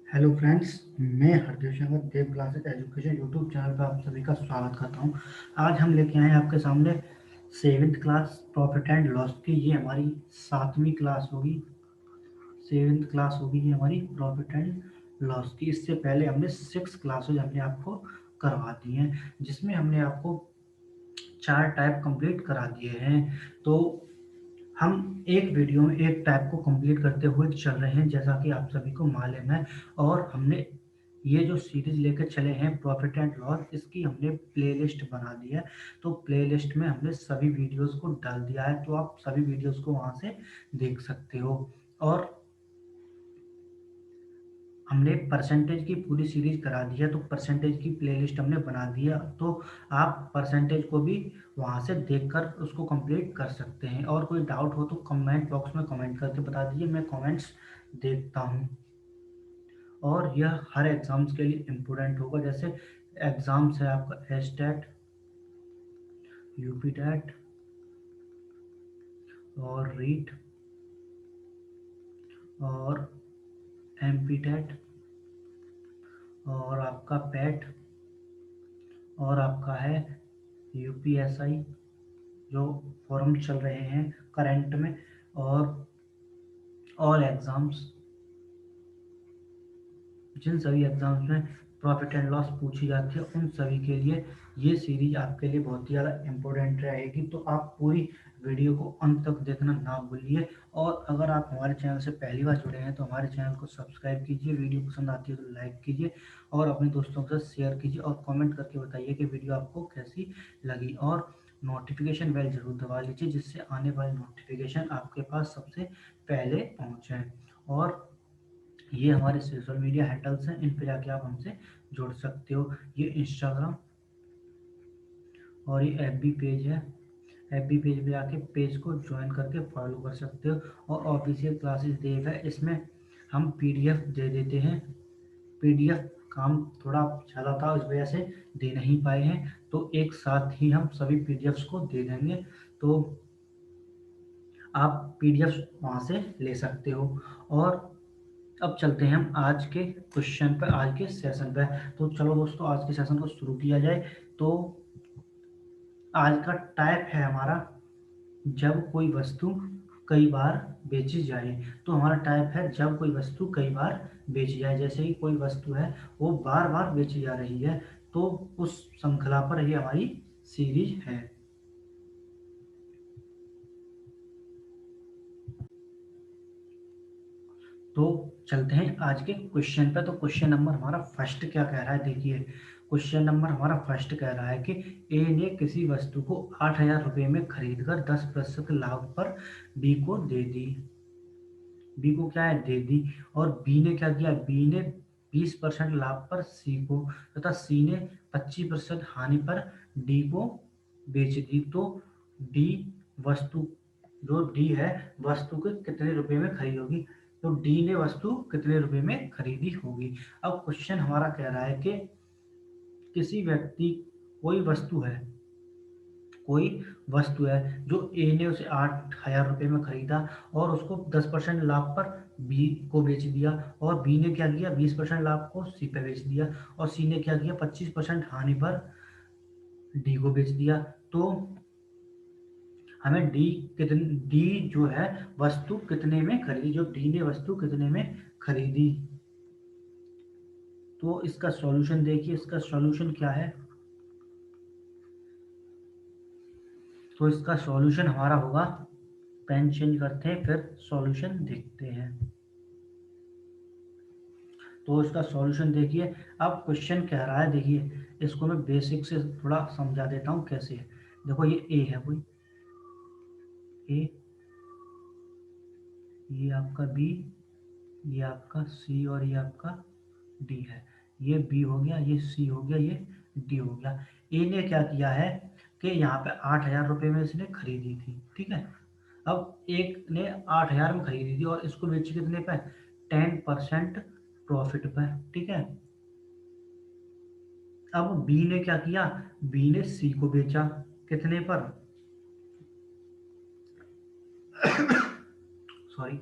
Hello friends, मैं हरदेव शंकर देव classes education YouTube channel पर आप सभी का स्वागत करता हूं। आज हम लेके आए हैं आपके सामने seventh class profit and loss की। ये हमारी सातवीं क्लास होगी, सेवेंथ क्लास होगी ये हमारी प्रॉफिट एंड लॉस की। इससे पहले हमने सिक्स क्लासेज हमने आपको करवा दी हैं, जिसमें हमने आपको चार टाइप कंप्लीट करा दिए हैं। तो हम एक वीडियो में एक टाइप को कंप्लीट करते हुए चल रहे हैं, जैसा कि आप सभी को मालूम है। और हमने ये जो सीरीज लेकर चले हैं प्रॉफिट एंड लॉस, इसकी हमने प्लेलिस्ट बना दी है। तो प्लेलिस्ट में हमने सभी वीडियोस को डाल दिया है, तो आप सभी वीडियोस को वहां से देख सकते हो। और हमने परसेंटेज की पूरी सीरीज करा दी है, तो परसेंटेज की प्लेलिस्ट हमने बना दी है। तो आप परसेंटेज को भी वहां से देखकर उसको कंप्लीट कर सकते हैं। और कोई डाउट हो तो कमेंट बॉक्स में कमेंट करके बता दीजिए, मैं कमेंट्स देखता हूं। और यह हर एग्जाम्स के लिए इम्पोर्टेंट होगा। जैसे एग्जाम्स है आपका एस्टेट, यूपी टेट और रीट और एमपी टेट और आपका पैट और आपका है यूपीएसआई, जो फॉर्म चल रहे हैं करंट में। और ऑल एग्जाम्स, जिन सभी एग्जाम्स में प्रॉफिट एंड लॉस पूछी जाती है, उन सभी के लिए ये सीरीज आपके लिए बहुत ही ज़्यादा इम्पोर्टेंट रहेगी। तो आप पूरी वीडियो को अंत तक देखना ना भूलिए। और अगर आप हमारे चैनल से पहली बार जुड़े हैं तो हमारे चैनल को सब्सक्राइब कीजिए, वीडियो पसंद आती है तो लाइक कीजिए और अपने दोस्तों के साथ शेयर कीजिए और कमेंट करके बताइए कि वीडियो आपको कैसी लगी। और नोटिफिकेशन बेल जरूर दबा लीजिए, जिससे आने वाली नोटिफिकेशन आपके पास सबसे पहले पहुँचे। और ये हमारे सोशल मीडिया हैंडल्स हैं, इन पे जाके आप हमसे जुड़ सकते हो। ये इंस्टाग्राम और ये एफबी पेज है। एफबी पेज पे जाके पेज को ज्वाइन करके फॉलो कर सकते हो। और ऑफिशियल क्लासेस देव है, इसमें हम पीडीएफ दे देते हैं। पीडीएफ काम थोड़ा ज़्यादा था, इस वजह से दे नहीं पाए हैं, तो एक साथ ही हम सभी पीडीएफ्स को दे देंगे। तो आप पीडीएफ वहाँ से ले सकते हो। और अब चलते हैं हम आज के क्वेश्चन पर, आज के सेशन पर। तो चलो दोस्तों, आज के सेशन को शुरू किया जाए। तो आज का टाइप है हमारा, जब कोई वस्तु कई बार बेची जाए। तो हमारा टाइप है जब कोई वस्तु कई बार बेची जाए। जैसे कि कोई वस्तु है वो बार बार बेची जा रही है, तो उस श्रृंखला पर ये हमारी सीरीज है। तो चलते हैं आज के क्वेश्चन पे। तो क्वेश्चन नंबर हमारा फर्स्ट क्या कह रहा है, देखिए। क्वेश्चन नंबर हमारा फर्स्ट कह रहा है कि ए ने किसी वस्तु को 8,000 रुपये में खरीद कर 10% लाभ पर बी को दे दी। बी को क्या है, दे दी। और बी ने क्या किया, बी ने 20% लाभ पर सी को, तथा सी ने 25% हानि पर डी को बेच दी। तो डी वस्तु, जो डी है, वस्तु के कितने रुपए में खरीदी होगी। तो डी ने वस्तु कितने रुपए में खरीदी होगी। अब क्वेश्चन हमारा कह रहा है कि किसी व्यक्ति, कोई वस्तु है, कोई वस्तु है जो ए ने उसे 8,000 रुपये में खरीदा और उसको 10% लाभ पर बी को बेच दिया। और बी ने क्या किया, 20% लाभ को सी पे बेच दिया। और सी ने क्या किया, 25% हानि पर डी को बेच दिया। तो हमें डी कितने, डी जो है वस्तु कितने में खरीदी, जो डी ने वस्तु कितने में खरीदी। तो इसका सॉल्यूशन देखिए, इसका सॉल्यूशन क्या है। तो इसका सॉल्यूशन हमारा होगा, पेन चेंज करते हैं फिर सॉल्यूशन देखते हैं। तो इसका सॉल्यूशन देखिए। अब क्वेश्चन कह रहा है, देखिए इसको मैं बेसिक से थोड़ा समझा देता हूँ कैसे है। देखो ये ए है, कोई ए, ये आपका बी, ये आपका सी और ये आपका डी है। ये बी हो गया, ये सी हो गया, ये डी हो गया। ए ने क्या किया है कि यहाँ पे 8,000 रुपये में इसने खरीदी थी, ठीक है। अब एक ने 8,000 में खरीदी थी और इसको बेची कितने पे, 10% प्रॉफिट पे, ठीक है। अब बी ने क्या किया, बी ने सी को बेचा कितने पर, सॉरी,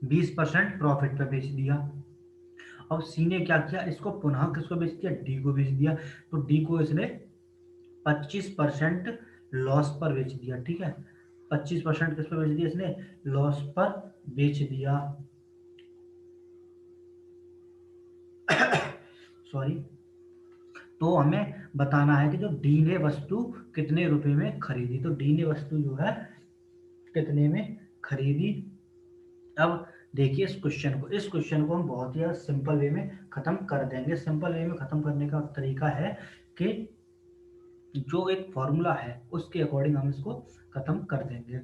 20% प्रॉफिट पे बेच दिया। अब सी ने क्या किया, इसको पुनः किसको बेच दिया, डी को बेच दिया। तो डी को इसने 25% लॉस पर बेच दिया, ठीक है। 25% किस पर बेच दिया इसने, लॉस पर बेच दिया। सॉरी। तो हमें बताना है कि जो डी ने वस्तु कितने रुपए में खरीदी। तो डी ने वस्तु जो है कितने में खरीदी। अब देखिए इस क्वेश्चन को हम बहुत ही सिंपल वे में खत्म कर देंगे। सिंपल वे में खत्म करने का तरीका है कि जो एक फॉर्मूला है उसके अकॉर्डिंग हम इसको खत्म कर देंगे।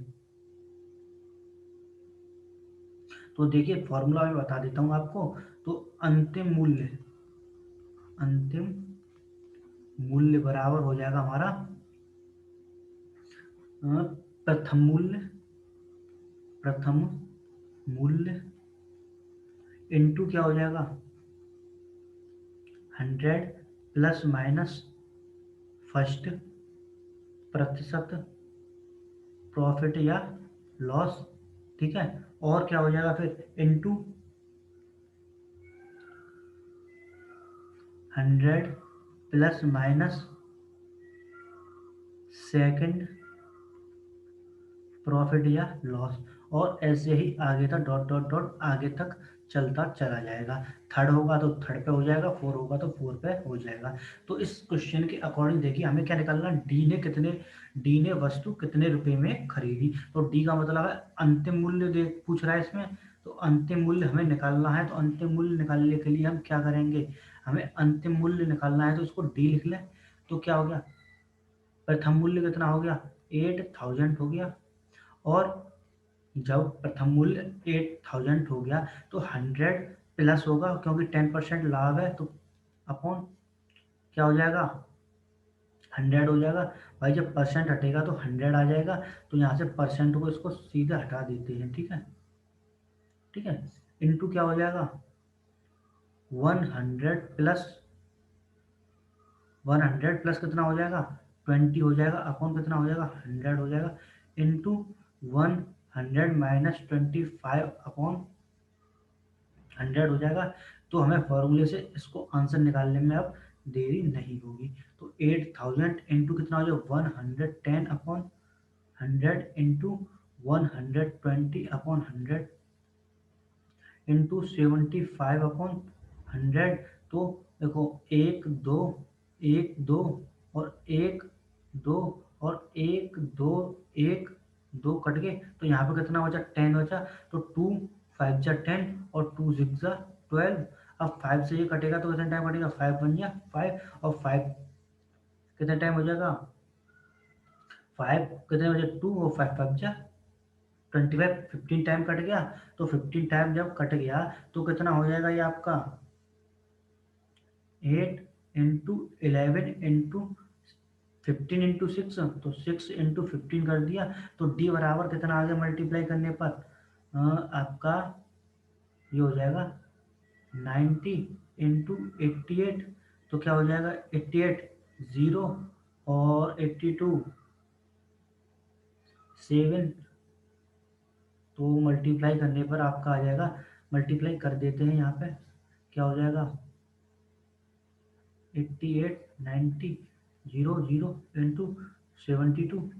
तो देखिए फॉर्मूला मैं बता देता हूं आपको। तो अंतिम मूल्य बराबर हो जाएगा हमारा प्रथम मूल्य इनटू क्या हो जाएगा 100 प्लस माइनस फर्स्ट प्रतिशत प्रॉफिट या लॉस, ठीक है। और क्या हो जाएगा फिर into 100 plus minus second profit या लॉस। और ऐसे ही आगे तक डॉट डॉट डॉट आगे तक चलता चला जाएगा। थर्ड होगा तो थर्ड पे हो जाएगा, फोर होगा तो फोर पे हो जाएगा। तो इस क्वेश्चन के अकॉर्डिंग देखिए हमें क्या निकालना, डी ने वस्तु कितने रुपए में खरीदी। तो डी का मतलब है अंतिम मूल्य देख पूछ रहा है इसमें। तो अंतिम मूल्य हमें निकालना है। तो अंतिम मूल्य निकालने के लिए हम क्या करेंगे, हमें अंतिम मूल्य निकालना है तो इसको डी लिख लें। तो क्या हो गया, प्रथम मूल्य कितना हो गया 8000 हो गया। और जब प्रथम मूल्य 8000 हो गया तो 100 प्लस होगा क्योंकि 10% लाभ है, तो अपॉन क्या हो जाएगा 100 हो जाएगा। भाई जब परसेंट हटेगा तो 100 आ जाएगा। तो यहाँ से परसेंट को इसको सीधे हटा देते हैं, ठीक है। ठीक है, इनटू क्या हो जाएगा 100 प्लस कितना हो जाएगा 20 हो जाएगा, अपॉन कितना हो जाएगा 100 हो जाएगा, इंटू 100 माइनस 25 अपॉन 100 हो जाएगा। तो हमें फॉर्मूले से इसको आंसर निकालने में अब देरी नहीं होगी। तो 8000 इंटू कितना हो जाएगा 110 upon 100 into 120 upon 100 into 75 upon 100। तो देखो एक दो और एक दो और एक दो एक दो कट गए। तो यहाँ पे कितना बचा 10 बचा। तो 2 5 जा 10 और 2 6 जा 12। अब 5 से ये कटेगा तो कितना टाइम कटेगा 5 बन गया 5 और 5 कितना टाइम हो जाएगा 5 कितने बजे 2 और 5 5 जा 25 15 टाइम कट गया। तो 15 टाइम जब कट गया तो कितना हो जाएगा ये आपका 8 इंटू 11 इंटू 15 इंटू 6। तो 6 इंटू 15 कर दिया। तो डी बराबर कितना आ गया मल्टीप्लाई करने पर आपका ये हो जाएगा 90 इंटू 88। तो क्या हो जाएगा 88 0 और 82 7। तो मल्टीप्लाई करने पर आपका आ जाएगा, मल्टीप्लाई कर देते हैं यहाँ पे क्या हो जाएगा 88 90 0 0 इंटू 72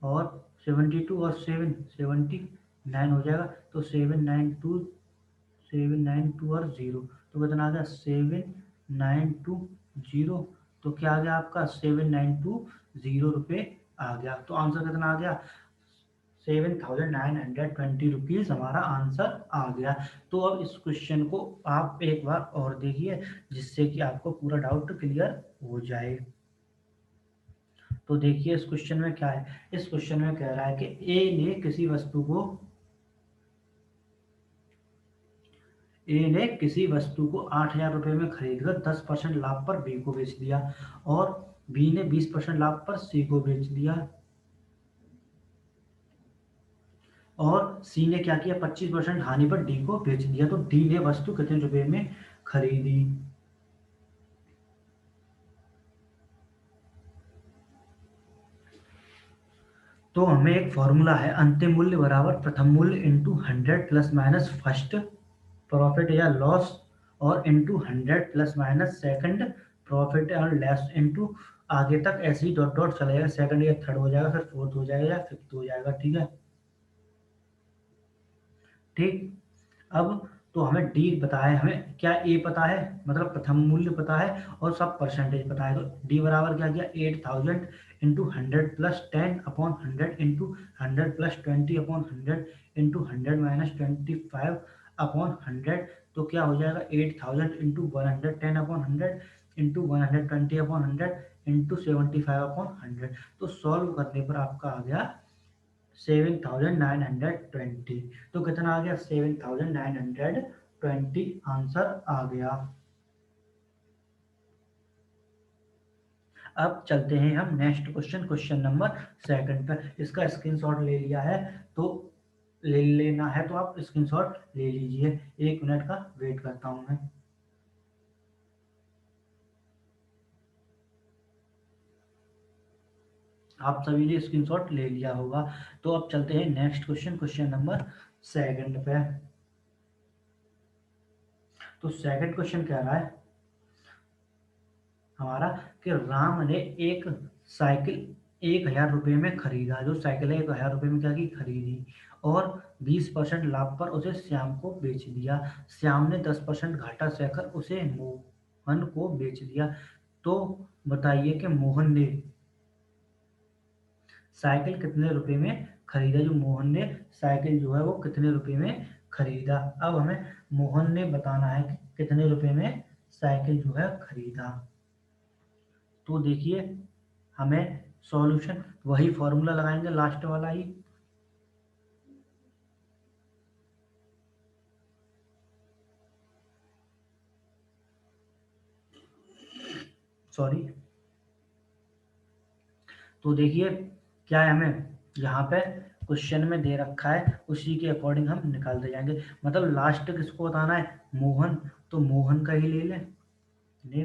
और 72 और 7 79 हो जाएगा। तो 792 और 0 तो कितना आ गया 7920। तो क्या आ गया आपका 792 रुपये आ गया। तो आंसर कितना आ गया 7920 रुपीज़ हमारा आंसर आ गया। तो अब इस क्वेश्चन को आप एक बार और देखिए जिससे कि आपको पूरा डाउट क्लियर हो जाए। तो देखिए इस क्वेश्चन में क्या है, इस क्वेश्चन में कह रहा है कि ए ने किसी वस्तु को 8000 रुपये में खरीदकर 10% लाभ पर बी को बेच दिया और बी ने 20% लाभ पर सी को बेच दिया। और सी ने क्या किया 25% हानि पर डी को बेच दिया। तो डी ने वस्तु कितने रुपए में खरीदी। तो हमें एक फॉर्मूला है अंतिम मूल्य बराबर प्रथम मूल्य into 100 plus minus first profit या लॉस और into 100 plus minus second profit और लेस इंटू आगे तक ऐसे ही डॉट डॉट चलेगा, सेकंड या थर्ड हो जाएगा, फिर फोर्थ हो जाएगा या फिफ्थ हो जाएगा। ठीक है, ठीक। अब तो हमें डी पता है, हमें क्या ए पता है, मतलब प्रथम मूल्य पता है और सब परसेंटेज पता है। तो डी बराबर क्या किया, 8000 into 100 + 10 upon 100 into 100 + 20 upon 100 into 100 - 25 upon 100। तो क्या हो जाएगा, 8000 into 110 upon 100 into 120 upon 100 into 75 upon 100। तो सॉल्व करने पर आपका आ गया 7920। तो कितना आ गया, 7920 आंसर आ गया। अब चलते हैं हम next question, question number second पर। इसका स्क्रीनशॉट ले लिया है तो ले लेना है तो आप स्क्रीनशॉट ले लीजिए। 1 मिनट का वेट करता हूं मैं। आप सभी ने स्क्रीनशॉट ले लिया होगा। तो अब चलते हैं next question, question number second पे। तो सेकंड क्वेश्चन कह रहा है हमारा कि राम ने एक साइकिल 1000 रुपये में खरीदा। जो साइकिल है 1000 रुपये में क्या की, खरीदी और 20% लाभ पर उसे श्याम को बेच दिया। श्याम ने 10% घाटा सहकर उसे मोहन को बेच दिया। तो बताइए कि मोहन ने साइकिल कितने रुपए में खरीदा। जो मोहन ने साइकिल जो है वो कितने रुपए में खरीदा। अब हमें मोहन ने बताना है कि कितने रुपए में साइकिल जो है खरीदा। तो देखिए, हमें सॉल्यूशन वही फॉर्मूला लगाएंगे, लास्ट वाला ही। सॉरी। तो देखिए, क्या है, हमें यहाँ पे क्वेश्चन में दे रखा है उसी के अकॉर्डिंग हम निकालते जाएंगे। मतलब लास्ट किसको बताना है, मोहन, तो मोहन का ही ले लें। ले,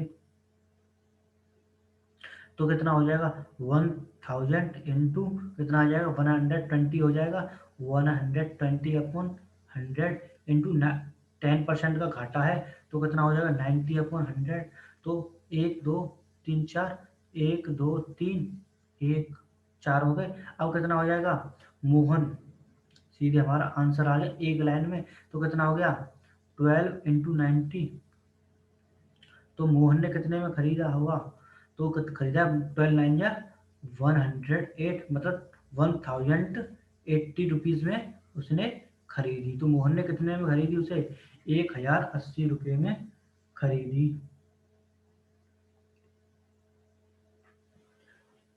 तो कितना हो जाएगा, 1000 इंटू कितना आ जाएगा, 120 हो जाएगा। 120 अपॉन 100 इंटू 10% का घाटा है तो कितना हो जाएगा, 90/100। तो 1 2 3 4, 1 2 3 1 4 हो गए। अब कितना हो जाएगा, मोहन, सीधे हमारा आंसर आ गया एक लाइन में। तो कितना हो गया, 12 इंटू 90। तो मोहन ने कितने में खरीदा होगा, तो खरीदा 12 9 108, मतलब 1080 में उसने खरीदी। तो मोहन ने कितने में खरीदी उसे, 1080 रुपये में खरीदी।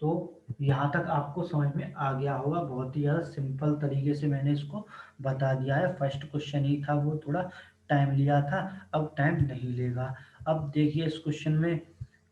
तो यहाँ तक आपको समझ में आ गया होगा। बहुत ही ज़्यादा सिंपल तरीके से मैंने इसको बता दिया है। फर्स्ट क्वेश्चन ही था, वो थोड़ा टाइम लिया था, अब टाइम नहीं लेगा। अब देखिए इस क्वेश्चन में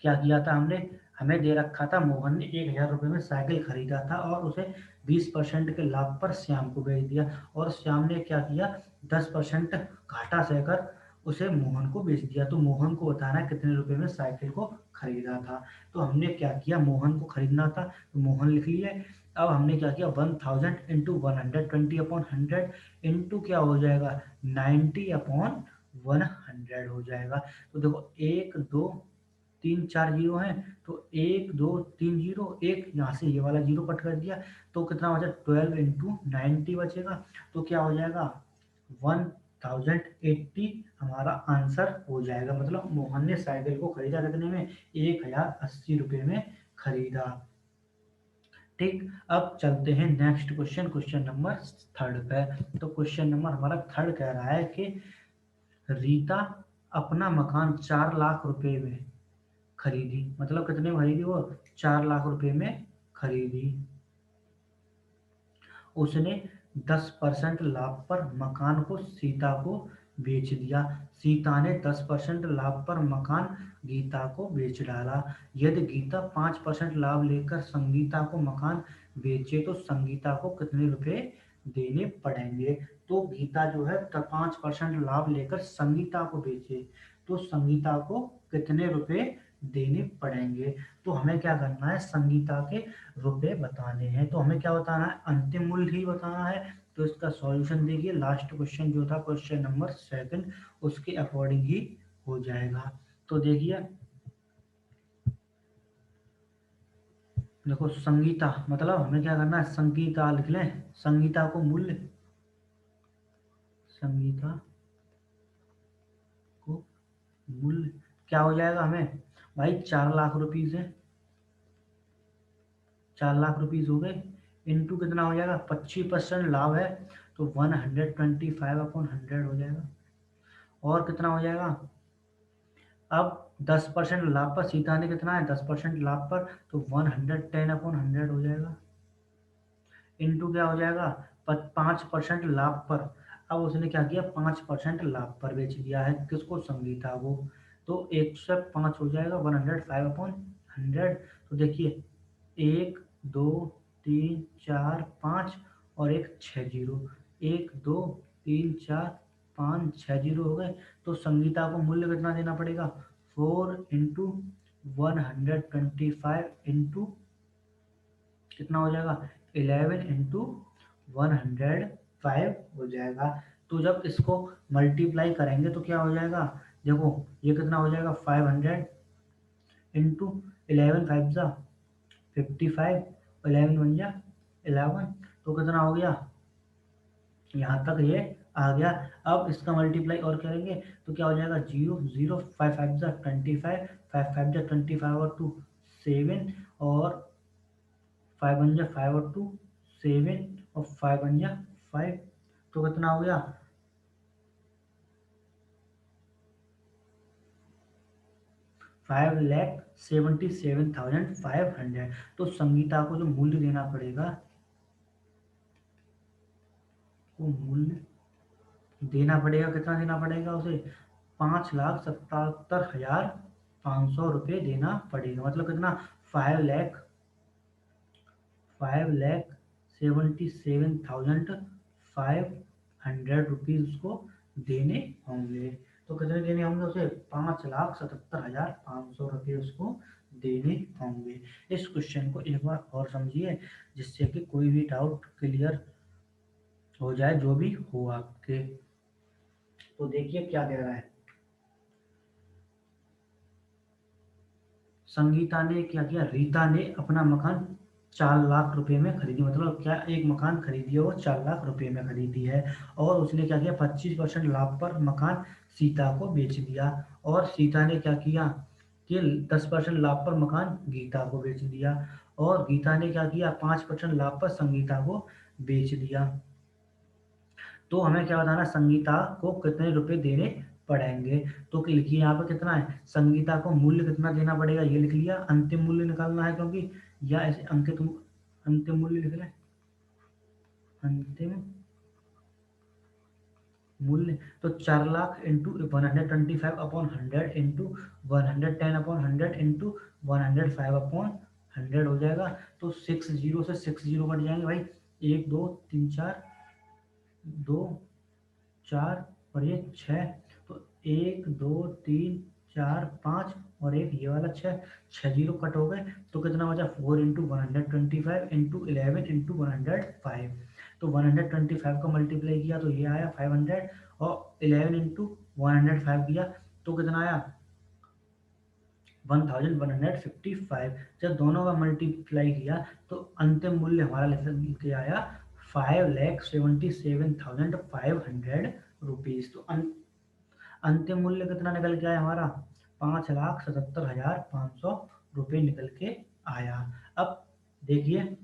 क्या किया था हमने। हमें दे रखा था मोहन ने 1000 रुपये में साइकिल खरीदा था और उसे 20% के लाभ पर श्याम को बेच दिया। और श्याम ने क्या किया, 10% घाटा सहकर उसे मोहन को बेच दिया। तो मोहन को बताना है कितने रुपए में साइकिल को खरीदा था। तो हमने क्या किया, मोहन को खरीदना था तो मोहन लिख लिए। अब हमने क्या किया, 1000 इंटू 120/100 इंटू क्या हो जाएगा, 90/100 हो जाएगा। तो देखो 1 2 3 4 जीरो हैं, तो 1 2 3 जीरो, एक यहाँ से ये वाला जीरो कट कर दिया। तो कितना बचा, 12 इंटू 90 बचेगा। तो क्या हो जाएगा, 1080 हमारा आंसर हो जाएगा। मतलब मोहन ने साइकिल को खरीदा कितने में, 1080 रुपये में खरीदा। ठीक। अब चलते हैं next question, question number third पे। तो क्वेश्चन नंबर हमारा थर्ड कह रहा है कि रीता अपना मकान 4 लाख रुपए में खरीदी। मतलब कितने में खरीदी वो, 4 लाख रुपए में खरीदी। उसने 10% लाभ पर मकान को सीता को बेच दिया। सीता ने 10% लाभ पर मकान गीता को बेच डाला। यदि गीता 5% लाभ लेकर संगीता को मकान बेचे तो संगीता को कितने रुपए देने पड़ेंगे। तो गीता जो है 5% लाभ लेकर संगीता को बेचे तो संगीता को कितने रुपए देने पड़ेंगे। तो हमें क्या करना है, संगीता के रुपए बताने हैं। तो हमें क्या बताना है, अंतिम मूल्य ही बताना है। तो इसका सॉल्यूशन देखिए, लास्ट क्वेश्चन जो था क्वेश्चन नंबर सेकंड, उसके अकॉर्डिंग ही हो जाएगा। तो देखिए, देखो संगीता मतलब हमें क्या करना है, संगीता लिख लें, संगीता को मूल्य, संगीता को मूल्य क्या हो जाएगा हमें भाई, 4 लाख रुपीज है, 4 लाख रुपीज हो गए, इंटू कितना हो जाएगा, 25% लाभ है तो 125/100 हो जाएगा। और कितना हो जाएगा, अब 10% लाभ पर सीता ने कितना है, 10% लाभ पर, तो 110/100 हो जाएगा। इंटू क्या हो जाएगा, 5% लाभ पर। अब उसने क्या किया, 5% लाभ पर बेच दिया है, किसको, संगीता को। तो 105 हो जाएगा, 105/100। तो देखिए, 1 2 3 4 5 और एक 6 जीरो, 1 2 3 4 5 6 जीरो हो गए। तो संगीता को मूल्य कितना देना पड़ेगा, 4 × 125 इंटू कितना हो जाएगा, 11 × 105 हो जाएगा। तो जब इसको मल्टीप्लाई करेंगे तो क्या हो जाएगा, देखो ये कितना हो जाएगा, 500 इंटू 11 5 × 55, 11 × 1 = 11, तो कितना हो गया, यहाँ तक ये आ गया। अब इसका मल्टीप्लाई और करेंगे तो क्या हो जाएगा, 0 0 5 5 × 25, 5 5 × 25 और 2 7, और 5 × 5 और 2 7, और 5 × 5, तो कितना हो गया, 5,77,500। तो संगीता को जो मूल्य देना पड़ेगा, वो मूल्य देना पड़ेगा, कितना देना पड़ेगा उसे, 5,77,500 रुपये देना पड़ेगा। मतलब कितना, 5,77,500 उसको देने होंगे। तो कितने देने होंगे उसे, 5,77,500 रुपये उसको देने होंगे। इस क्वेश्चन को एक बार और समझिए, जिससे कि कोई भी डाउट क्लियर हो जाए, जो भी हो आपके। तो देखिए क्या कह रहा है, संगीता ने क्या किया, रीता ने अपना मकान 4 लाख रुपए में खरीदी, मतलब क्या, एक मकान खरीदी है वो 4 लाख रुपए में खरीदी है। और उसने क्या किया, 25% लाभ पर मकान सीता को बेच दिया। और सीता ने क्या किया कि 10% लाभ पर मकान गीता को बेच दिया। और गीता ने क्या किया, 5% लाभ पर संगीता को बेच दिया। तो हमें क्या बताना, संगीता को कितने रुपए देने पड़ेंगे। तो लिखिए यहाँ पे कितना है, संगीता को मूल्य कितना देना पड़ेगा, ये लिख लिया, अंतिम मूल्य निकालना है क्योंकि, या ऐसे अंकित अंतिम मूल्य लिख लें, अंतिम मूल्य। तो 4 लाख इंटू 125/100 इंटू 110/100 इंटू 105/100 हो जाएगा। तो 6 जीरो से 6 जीरो कट जाएंगे भाई, 1 2 3 4, 2 4 और ये 6, तो 1 2 3 4 5 और एक ये वाला 6, 6 जीरो कट हो गए। तो कितना बचा, 4 × 125 इंटू 11 इंटू 105। तो 125 का मल्टीप्लाई किया तो ये आया 500, और 11 इंटू 105 किया तो कितना आया, 1155। जब दोनों का मल्टीप्लाई किया तो अंतिम मूल्य हमारा निकल के आया 5,77,500 रुपीज। तो अंतिम मूल्य कितना निकल के आया हमारा, 5,77,500 रुपये निकल के आया। अब देखिए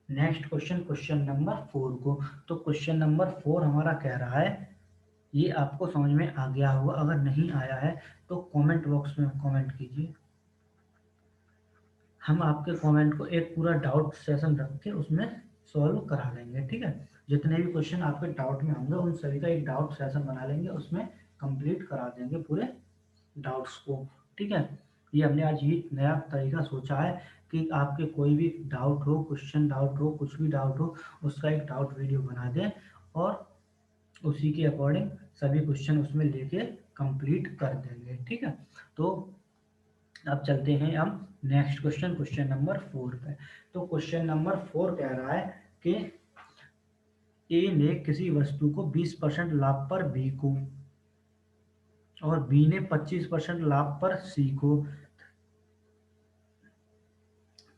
नेक्स्ट क्वेश्चन, क्वेश्चन नंबर 4 को। तो क्वेश्चन नंबर 4 हमारा कह रहा है, ये आपको समझ में आ गया होगा, अगर नहीं आया है तो कमेंट बॉक्स में कमेंट कीजिए, हम आपके कमेंट को एक पूरा डाउट सेशन रख के उसमें सॉल्व करा लेंगे। ठीक है, जितने भी क्वेश्चन आपके डाउट में होंगे उन सभी का एक डाउट सेशन बना लेंगे, उसमें कंप्लीट करा देंगे पूरे डाउट्स को। ठीक है, ये हमने आज ही नया तरीका सोचा है कि आपके कोई भी डाउट हो, क्वेश्चन डाउट हो, कुछ भी डाउट हो, उसका एक डाउट वीडियो बना दें और उसी के अकॉर्डिंग सभी क्वेश्चन उसमें लेके कंप्लीट कर देंगे। ठीक है, तो अब चलते हैं हम नेक्स्ट क्वेश्चन, क्वेश्चन नंबर 4 पे। तो क्वेश्चन नंबर 4 कह रहा है कि ए ने किसी वस्तु को 20% लाभ पर बी को और बी ने 25% लाभ पर सी को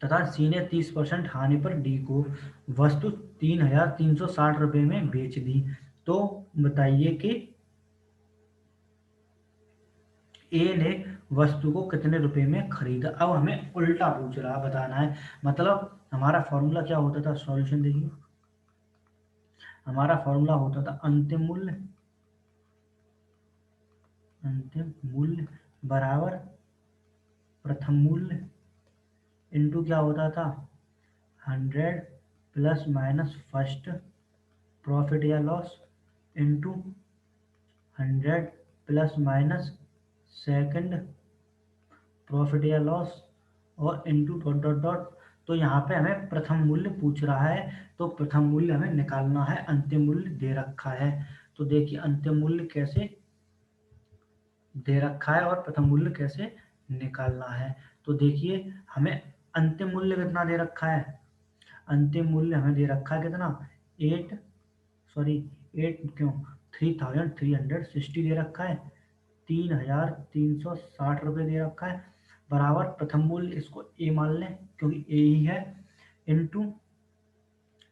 तथा सी ने 30% हानि पर डी को वस्तु 3,360 रुपये में बेच दी। तो बताइए कि ए ने वस्तु को कितने रुपए में खरीदा। अब हमें उल्टा पूछ रहा बताना है, मतलब हमारा फॉर्मूला क्या होता था, सॉल्यूशन देखिए, हमारा फॉर्मूला होता था अंतिम मूल्य बराबर प्रथम मूल्य इनटू क्या होता था 100 प्लस माइनस फर्स्ट प्रॉफिट या loss into 100 plus minus second profit या लॉस और इनटू डॉट डॉट डॉट। तो यहाँ पे हमें प्रथम मूल्य पूछ रहा है, तो प्रथम मूल्य हमें निकालना है, अंतिम मूल्य दे रखा है। तो देखिए अंतिम मूल्य कैसे दे रखा है और प्रथम मूल्य कैसे निकालना है। तो देखिए हमें अंतिम मूल्य कितना दे रखा है, अंतिम मूल्य हमें दे रखा है कितना 8 क्यों 3,360 दे रखा है, 3,360 रुपये दे रखा है बराबर प्रथम मूल्य, इसको ए मान लें क्योंकि ए ही है, इनटू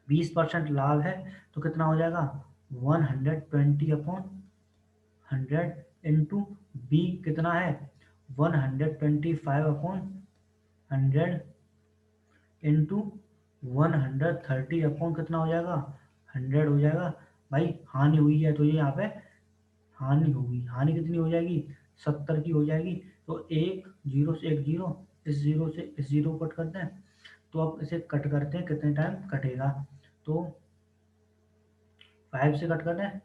20% लाभ है तो कितना हो जाएगा 120 अपॉन 100 इंटू बी कितना है 125 अपॉन 100 इंटू 130 अपॉन कितना हो जाएगा 100 हो जाएगा। भाई हानि हुई है तो ये यहाँ पे हानि होगी, हानि कितनी हो जाएगी 70 की हो जाएगी। तो एक जीरो से एक जीरो, इस जीरो से इस जीरो कट करते हैं, तो अब इसे कट करते हैं कितने टाइम कटेगा, तो 5 से कट करते हैं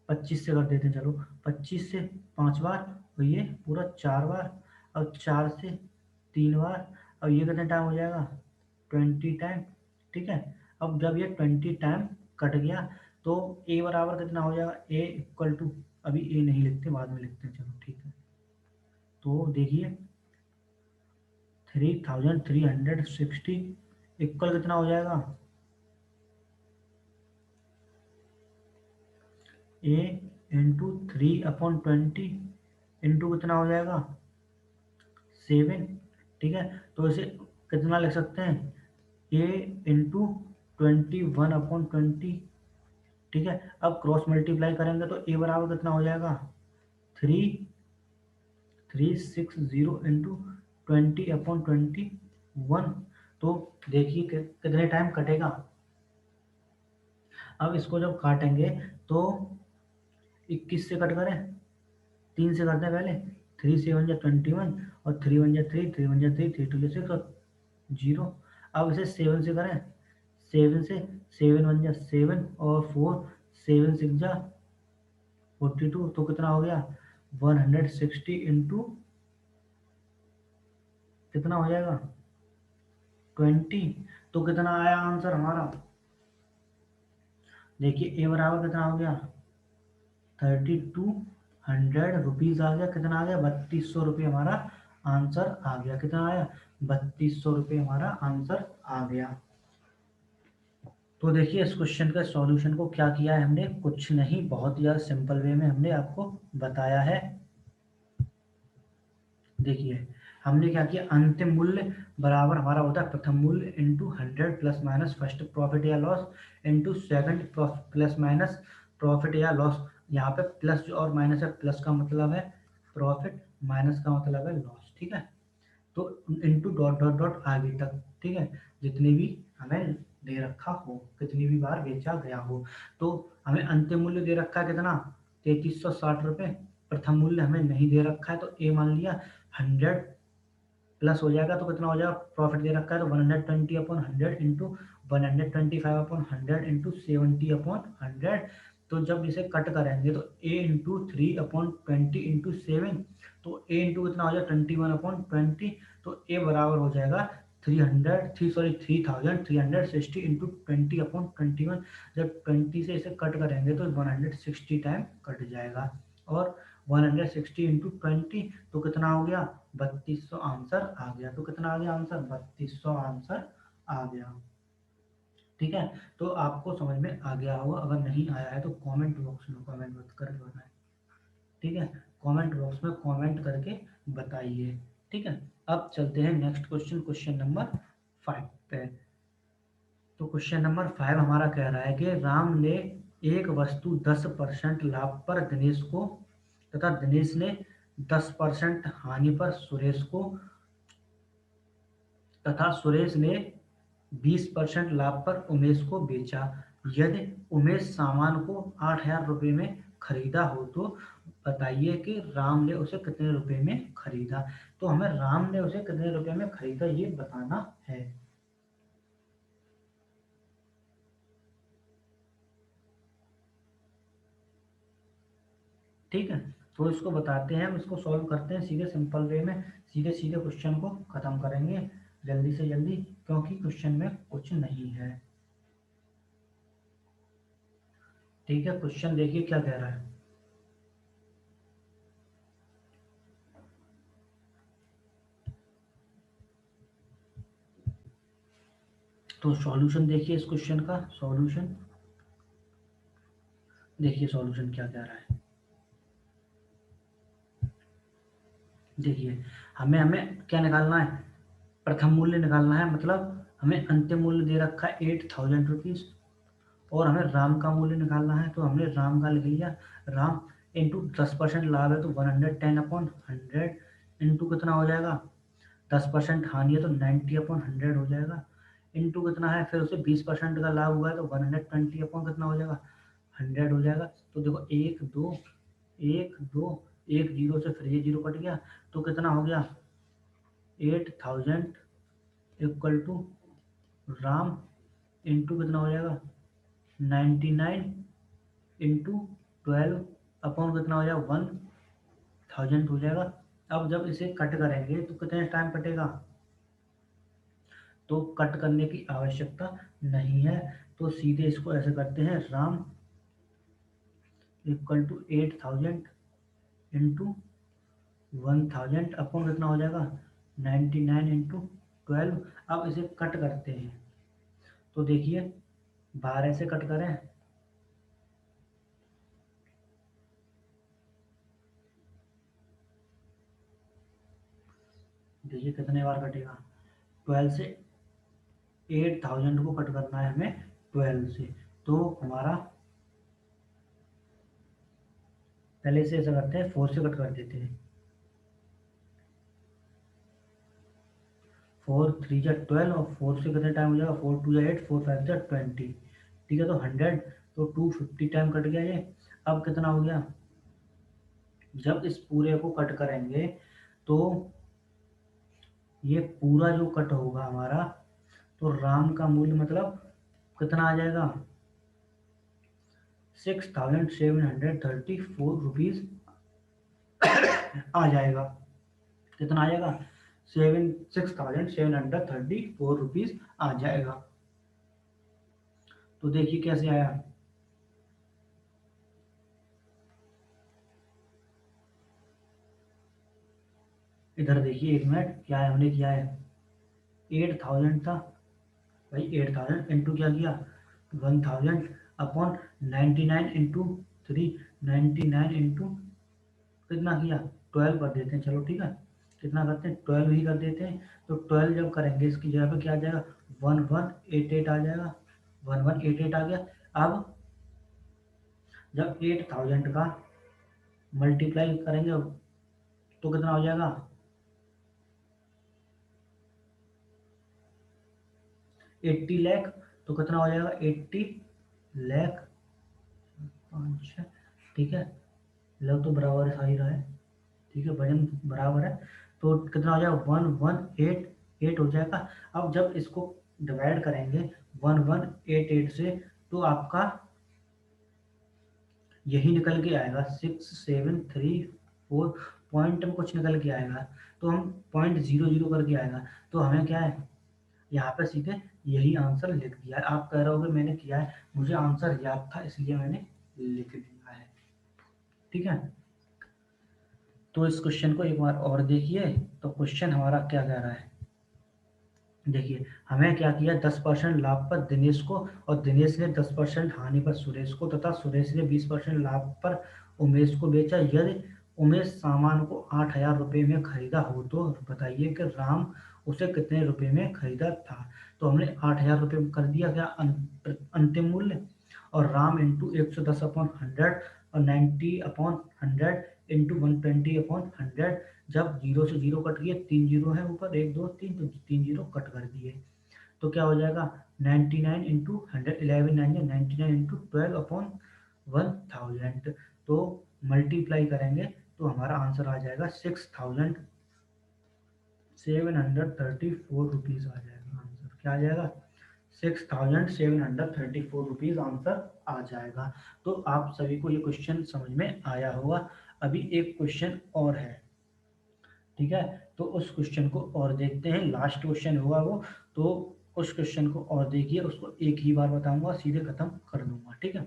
25 से कर देते हैं, चलो 25 से 5 बार और ये पूरा 4 बार, अब 4 से 3 बार, अब ये कितने टाइम हो जाएगा 20 टाइम। ठीक है, अब जब ये 20 टाइम कट गया तो ए बराबर कितना हो जाएगा, ए इक्वल टू, अभी ए नहीं लिखते बाद में लिखते हैं, चलो ठीक है। तो देखिए 3,360 इक्वल कितना हो जाएगा, ए इंटू 3/20 इंटू कितना हो जाएगा 7। ठीक है, तो इसे कितना लिख सकते हैं ए इंटू 21/20। ठीक है, अब क्रॉस मल्टीप्लाई करेंगे तो ए बराबर कितना हो जाएगा 3,360 इंटू 20/21। तो देखिए कितने टाइम कटेगा, अब इसको जब काटेंगे तो 21 से कट करें, 3 से करते हैं पहले, 3 7 जा 21 और 3 1 जा 3, 3 1 जा 3, 3 2 जा 6 और जीरो। अब इसे 7 से करें, 7 से 7 1 जा 7 और 4 7 6 जा 42, तो कितना हो गया 160 इंटू कितना हो जाएगा 20। तो कितना आया आंसर हमारा, देखिए ए बराबर कितना हो गया 3,200 आ गया, कितना आ गया 3,200 हमारा आंसर आ गया, कितना आया 3,200 हमारा आंसर आ गया। तो देखिए इस क्वेश्चन का सॉल्यूशन को क्या किया है हमने, कुछ नहीं, बहुत ही ज़्यादा सिंपल वे में हमने आपको बताया है। देखिए हमने क्या किया, अंतिम मूल्य बराबर हमारा होता है प्रथम मूल्य into 100 plus minus first profit या loss into second plus minus profit या लॉस। यहाँ पे प्लस और माइनस है, प्लस का मतलब है प्रॉफिट, माइनस का मतलब है लॉस। ठीक है, तो इंटू डॉट डॉट डॉट आगे तक, ठीक है, जितनी भी हमें दे रखा हो, कितनी भी बार बेचा गया हो। तो हमें अंतिम मूल्य दे रखा है कितना 3,360 रुपये, प्रथम मूल्य हमें नहीं दे रखा है तो ए मान लिया 100 प्लस हो जाएगा तो कितना हो जाएगा, प्रॉफिट दे रखा है तो 120/100 इंटू 125/100 इंटू 70/100। तो जब इसे कट करेंगे तो ए इंटू 3/20 इंटू 7, तो ए इंटू कितना हो जाएगा 21/20, तो ए बराबर हो जाएगा 3,360 इंटू 20/21। जब 20 से इसे कट करेंगे तो 160 टाइम कट जाएगा और 160 इंटू 20 तो कितना हो गया 3,200 आंसर आ गया। तो कितना आ गया आंसर 3,200 आंसर आ गया। ठीक है, तो आपको समझ में आ गया होगा, अगर नहीं आया है तो कमेंट बॉक्स में कमेंट मत कर बताएं। ठीक है, कमेंट बॉक्स में कमेंट करके बताइए। ठीक है, अब चलते हैं नेक्स्ट क्वेश्चन, क्वेश्चन नंबर 5 पे। तो क्वेश्चन नंबर 5 हमारा कह रहा है कि राम ने एक वस्तु 10% लाभ पर दिनेश को तथा दिनेश ने 10% हानि पर सुरेश को तथा सुरेश ने 20% लाभ पर उमेश को बेचा। यदि उमेश सामान को 8,000 रुपये में खरीदा हो तो बताइए कि राम ने उसे कितने रुपए में खरीदा। तो हमें राम ने उसे कितने रुपए में खरीदा ये बताना है। ठीक है, तो इसको बताते हैं, हम इसको सॉल्व करते हैं सीधे सिंपल वे में, सीधे सीधे क्वेश्चन को खत्म करेंगे जल्दी से जल्दी, क्योंकि क्वेश्चन में कुछ नहीं है। ठीक है, क्वेश्चन देखिए क्या कह रहा है। तो सॉल्यूशन देखिए इस क्वेश्चन का, सॉल्यूशन देखिए, सॉल्यूशन क्या कह रहा है। देखिए, हमें हमें क्या निकालना है, प्रथम मूल्य निकालना है, मतलब हमें अंतिम मूल्य दे रखा है 8,000 रुपीज़, और हमें राम का मूल्य निकालना है। तो हमने राम का लिख लिया, राम इंटू 10% लाभ है तो 110/100 इंटू कितना हो जाएगा, 10% हानि है तो 90/100 हो जाएगा, इंटू कितना है, फिर उसे 20% का लाभ हुआ है तो 120 कितना हो जाएगा, 100 हो जाएगा। तो देखो एक दो, एक दो, एक जीरो से फिर ये जीरो कट गया, तो कितना हो गया, 8,000 इक्वल टू राम इंटू कितना हो जाएगा, 99 इंटू 12 अपॉन कितना हो जाएगा, 1,000 हो जाएगा। अब जब इसे कट करेंगे तो कितने टाइम कटेगा, तो कट करने की आवश्यकता नहीं है, तो सीधे इसको ऐसे करते हैं, RAM equal to 8,000 into 1,000 upon कितना हो जाएगा, 99 इंटू 12। अब इसे कट करते हैं, तो देखिए 12 से कट करें, देखिए कितने बार कटेगा, 12 से 8,000 को कट करना है हमें 12 से, तो हमारा पहले से ऐसा करते हैं, 4 से कट कर देते हैं, 4 3 जा 12 और 4 से कितने टाइम हो जाएगा, 4 2 जा 8, 4 5 जा 20। ठीक है, तो 100, तो 250 टाइम कट गया ये। अब कितना हो गया, जब इस पूरे को कट करेंगे तो ये पूरा जो कट होगा हमारा, तो राम का मूल्य मतलब कितना आ जाएगा, 6,734 रुपीज आ जाएगा। कितना आ जाएगा, 6,734 रुपीज आ जाएगा। तो देखिए कैसे आया, इधर देखिए एक मिनट, क्या है हमने किया है, 8,000 था भाई, 8,000 इंटू क्या किया, 1,000 अपॉन 99 इंटू 3, 99 इंटू कितना किया, 12 कर देते हैं, चलो ठीक है, कितना करते हैं, 12 ही कर देते हैं। तो 12 जब करेंगे इसकी जगह पे क्या आ जाएगा, 1188 आ जाएगा, 1188 आ गया। अब जब 8,000 का मल्टीप्लाई करेंगे तो कितना हो जाएगा, 80 लाख, तो कितना हो जाएगा, 80 लाख 5। ठीक है, लग तो बराबर सा ही रहा है, ठीक है, वजन बराबर है, तो कितना हो जाएगा, 1188 हो जाएगा। अब जब इसको डिवाइड करेंगे 1188 से, तो आपका यही निकल के आएगा, 6734 पॉइंट में कुछ निकल के आएगा, तो हम .00 करके आएगा, तो हमें क्या है, यहाँ पे सीधे यही आंसर लिख दिया है। आप कह रहे हो कि मैंने किया है, मुझे आंसर याद था इसलिए मैंने लिख दिया है। ठीक है, तो इस क्वेश्चन को एक बार और देखिए, तो क्वेश्चन हमारा क्या कह रहा है, देखिए हमें क्या किया, 10% लाभ पर दिनेश को, और दिनेश ने 10% हानि पर सुरेश को, तथा सुरेश ने 20% लाभ पर उमेश को बेचा। यदि उमेश सामान को 8,000 रुपये में खरीदा हो तो बताइए कि राम उसे कितने रुपए में खरीदा था। तो हमने 8,000 रुपये कर दिया क्या अंतिम मूल्य, और राम इंटू 110/100 और 90/100 इंटू 120/100। जब जीरो से जीरो कट गए, 3 जीरो है ऊपर, 1 2 3, तो 3 जीरो कट कर दिए, तो क्या हो जाएगा 99 इंटू 100, 11 9 99 इंटू 12/1000। तो मल्टीप्लाई करेंगे तो हमारा आंसर आ जाएगा 6,734 रुपीज़ आ जाएगा। आंसर क्या आ जाएगा, 6,734 रुपीज़ आंसर आ जाएगा। तो आप सभी को ये क्वेश्चन समझ में आया होगा। अभी एक क्वेश्चन और है, ठीक है, तो उस क्वेश्चन को और देखते हैं, लास्ट क्वेश्चन होगा वो। तो उस क्वेश्चन को और देखिए, उसको एक ही बार बताऊंगा, सीधे खत्म कर दूंगा, ठीक है।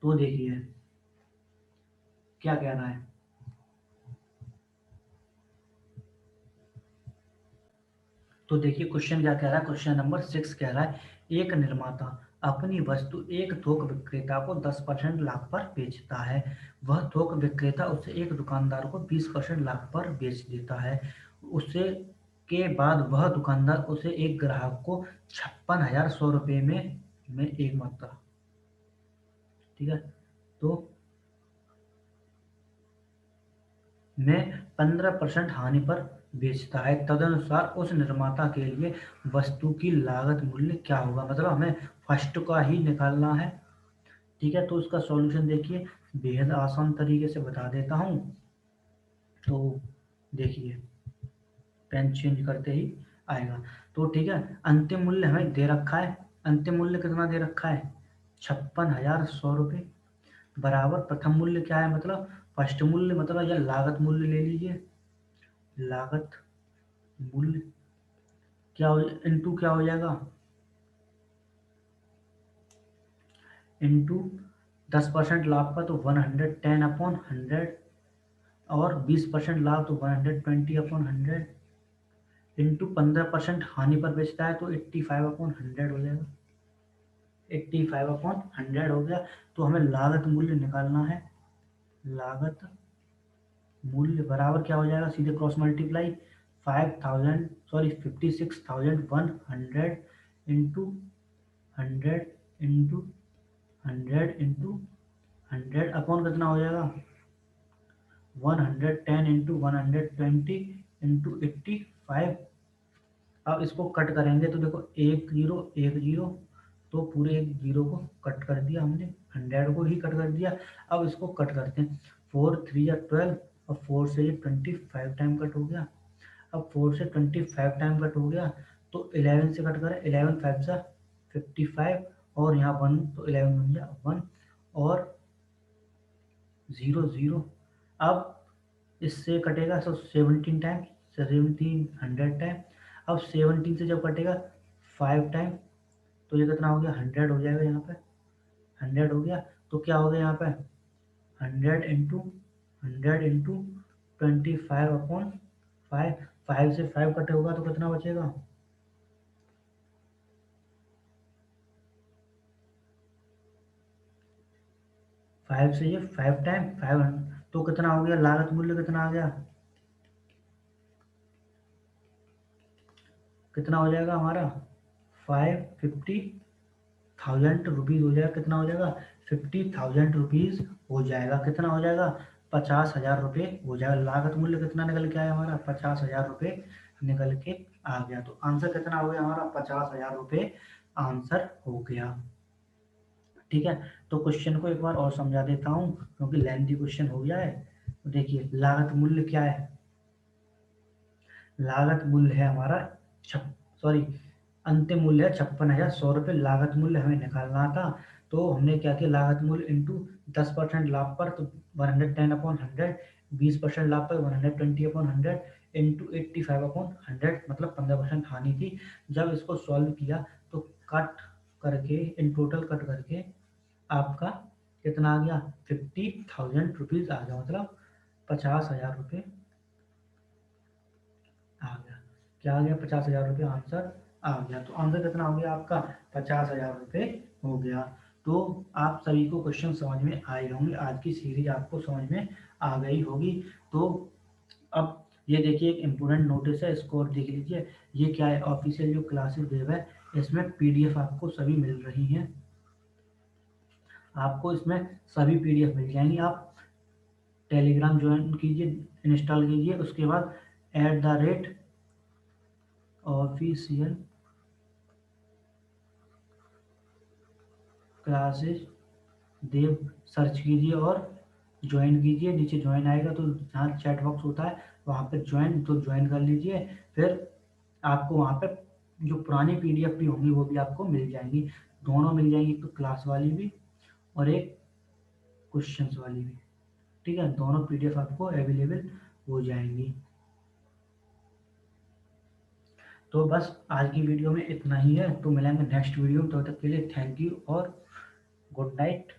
तो देखिए क्या कह रहा है, तो देखिए क्वेश्चन क्या कह रहा है, क्वेश्चन नंबर 6 कह रहा है, एक निर्माता अपनी वस्तु एक थोक विक्रेता को 10% लाभ पर बेचता है। वह थोक विक्रेता उसे एक दुकानदार को 20% लाभ पर बेच देता है। उसे के बाद वह दुकानदार उसे एक ग्राहक को 56,100 रुपये में एक मात्रा, ठीक है, तो में 15% हानि पर बेचता है। तदनुसार उस निर्माता के लिए वस्तु की लागत मूल्य क्या होगा, मतलब हमें फर्स्ट का ही निकालना है, ठीक है। तो उसका सॉल्यूशन देखिए, बेहद आसान तरीके से बता देता हूँ। तो देखिए पेन चेंज करते ही आएगा, तो ठीक है, अंतिम मूल्य हमें दे रखा है, अंतिम मूल्य कितना दे रखा है 56,100 रुपये, बराबर प्रथम मूल्य क्या है, मतलब फर्स्ट मूल्य, मतलब या लागत मूल्य ले लीजिए, लागत मूल्य क्या हो, इनटू क्या हो जाएगा, इनटू 10% लाभ का तो 110/100, और 20% लाभ तो 120/100, इंटू 15% हानि पर बेचता है तो 85/100 हो जाएगा, 85/100 हो गया। तो हमें लागत मूल्य निकालना है, लागत मूल्य बराबर क्या हो जाएगा, सीधे cross multiply, 56,100 into 100 into 100 into 100 upon कितना हो जाएगा 110 इंटू 120 इंटू 85। अब इसको कट करेंगे तो देखो एक जीरो, तो पूरे एक जीरो को कट कर दिया हमने, 100 को ही कट कर दिया। अब इसको कट करते हैं, 4 3 या 12, और 4 से ये 25 टाइम कट हो गया। अब 4 से 25 टाइम कट हो गया, तो 11 से कट करें, 11 5 सा 55, और यहाँ 1 तो 11 बन गया 1, और 0 0। अब इससे कटेगा तो 17 टाइम, 1700 टाइम। अब 17 से जब कटेगा 5 टाइम, तो ये कितना हो गया 100 हो जाएगा, यहाँ पे 100 हो गया। तो क्या हो गया यहाँ पे 100 इंटू 25/5, 5 से 5 कटे होगा तो कितना बचेगा 5 से ये 5 टाइम 500, तो कितना हो गया, लागत मूल्य कितना आ गया, कितना हो जाएगा हमारा 550,000 रुपीज़ हो जाएगा, कितना हो जाएगा 50,000 रुपीज़ हो जाएगा, कितना हो जाएगा 50,000 रुपये हो जाएगा। लागत मूल्य कितना निकल के आया हमारा 50,000 रुपये निकल के आ गया। तो आंसर कितना हो गया हमारा 50,000 रुपये आंसर हो गया, ठीक है। तो क्वेश्चन को एक बार और समझा देता हूँ क्योंकि लेंथी क्वेश्चन हो गया है। तो देखिए लागत मूल्य क्या है, लागत मूल्य है हमारा सॉरी अंतिम मूल्य है 56,100 रुपये, लागत मूल्य हमें निकालना था। तो हमने क्या किया, लागत मूल्य इंटू 10% लाभ पर तो 110/100, 20% लाभ पर 120/100 इंटू 85/100, मतलब 15% हानि थी। जब इसको सॉल्व किया तो कट करके, इन टोटल कट करके आपका कितना आ गया 50,000 रुपीज़ आ गया, मतलब 50,000 रुपये आ गया। क्या आ गया, 50,000 रुपये आंसर आ गया। तो आंसर कितना हो गया आपका, 50,000 रुपये हो गया। तो आप सभी को क्वेश्चन समझ में आए होंगे, आज की सीरीज आपको समझ में आ गई होगी। तो अब ये देखिए एक इम्पोर्टेंट नोटिस है, इसको और देख लीजिए। ये क्या है, ऑफिशियल जो क्लासेस वेब है इसमें पीडीएफ आपको सभी मिल रही हैं, आपको इसमें सभी पीडीएफ मिल जाएंगी। आप टेलीग्राम ज्वाइन कीजिए, इंस्टॉल कीजिए, उसके बाद @ऑफिशियल क्लासेस देव सर्च कीजिए और ज्वाइन कीजिए। नीचे ज्वाइन आएगा तो जहाँ चैट बॉक्स होता है वहाँ पे ज्वाइन, तो ज्वाइन कर लीजिए। फिर आपको वहाँ पे जो पुरानी पीडीएफ भी होंगी वो भी आपको मिल जाएंगी, दोनों मिल जाएंगी, एक तो क्लास वाली भी और एक क्वेश्चंस वाली भी। ठीक है, दोनों पीडीएफ आपको अवेलेबल हो जाएंगी। तो बस आज की वीडियो में इतना ही है, तो मिलेंगे नेक्स्ट वीडियो में। तब तक के लिए थैंक यू और गुड नाइट।